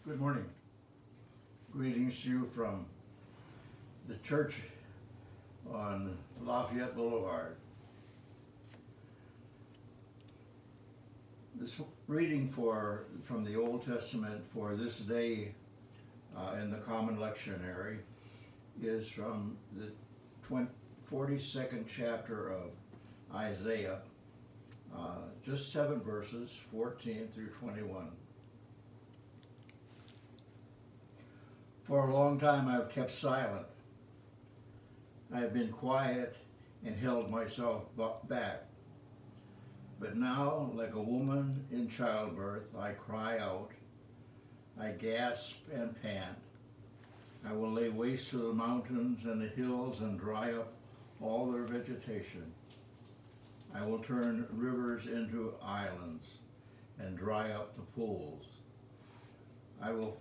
Good morning. Greetings to you from the church on Lafeyette Boulevard. This reading from the Old Testament for this day in the Common Lectionary is from the 42nd chapter of Isaiah, just 7 verses, 14 through 21. For a long time I have kept silent. I have been quiet and held myself back. But now, like a woman in childbirth, I cry out. I gasp and pant. I will lay waste to the mountains and the hills and dry up all their vegetation. I will turn rivers into islands and dry up the pools. I will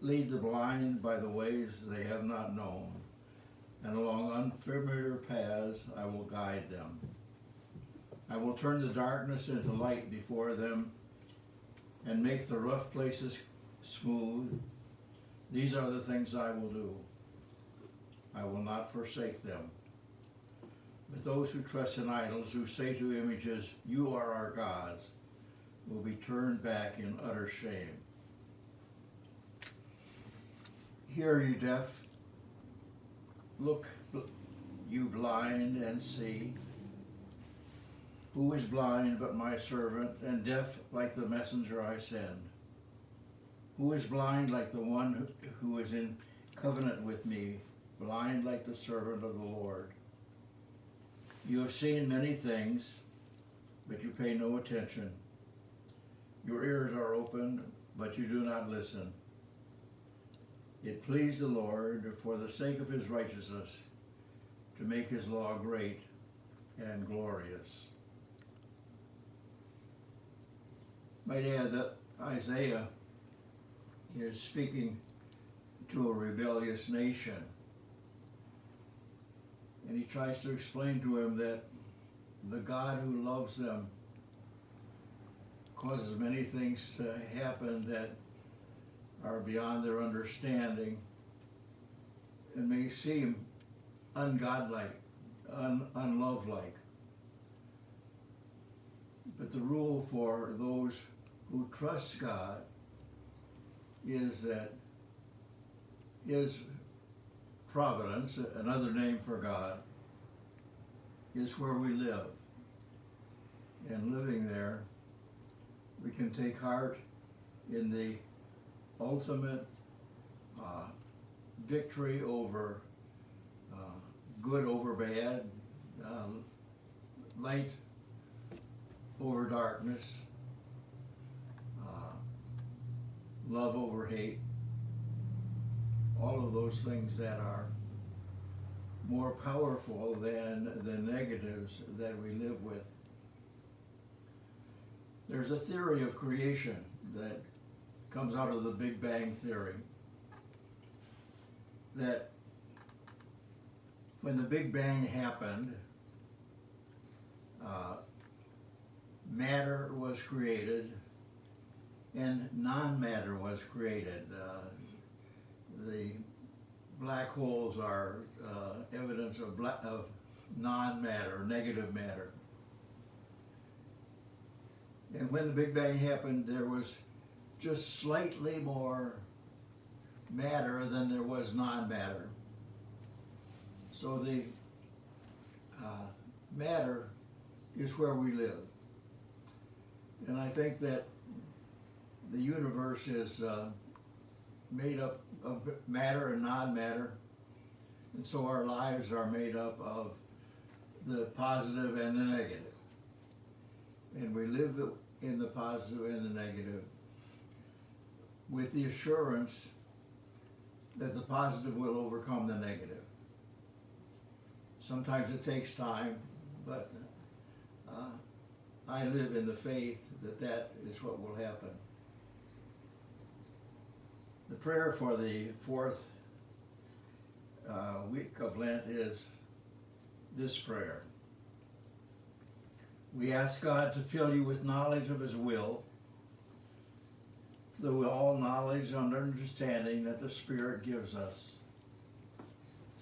lead the blind by the ways they have not known, and along unfamiliar paths I will guide them. I will turn the darkness into light before them and make the rough places smooth. These are the things I will do. I will not forsake them. But those who trust in idols, who say to images, "You are our gods," will be turned back in utter shame. Hear, you deaf, look, you blind, and see. Who is blind but my servant, and deaf like the messenger I send? Who is blind like the one who is in covenant with me, blind like the servant of the Lord? You have seen many things, but you pay no attention. Your ears are open, but you do not listen. It pleased the Lord, for the sake of his righteousness, to make his law great and glorious. Might add that Isaiah is speaking to a rebellious nation. And he tries to explain to him that the God who loves them causes many things to happen that are beyond their understanding and may seem ungodlike, unlovelike. But the rule for those who trust God is that his providence, another name for God, is where we live. And living there, we can take heart in the ultimate victory over good over bad, light over darkness, love over hate, all of those things that are more powerful than the negatives that we live with. There's a theory of creation that comes out of the Big Bang Theory, that when the Big Bang happened, matter was created and non-matter was created. The black holes are evidence of non-matter, negative matter. And when the Big Bang happened, there was just slightly more matter than there was non-matter. So the matter is where we live. And I think that the universe is made up of matter and non-matter, and so our lives are made up of the positive and the negative. And we live in the positive and the negative with the assurance that the positive will overcome the negative. Sometimes it takes time, but I live in the faith that that is what will happen. The prayer for the fourth week of Lent is this prayer. We ask God to fill you with knowledge of his will, through all knowledge and understanding that the Spirit gives us,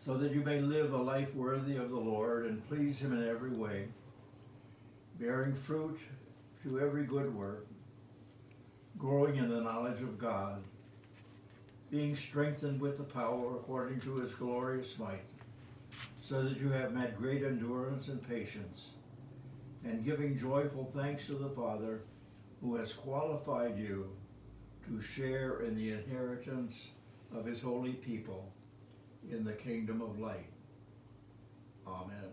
so that you may live a life worthy of the Lord and please him in every way, bearing fruit to every good work, growing in the knowledge of God, being strengthened with the power according to his glorious might, so that you have met great endurance and patience, and giving joyful thanks to the Father who has qualified you to share in the inheritance of his holy people in the kingdom of light. Amen.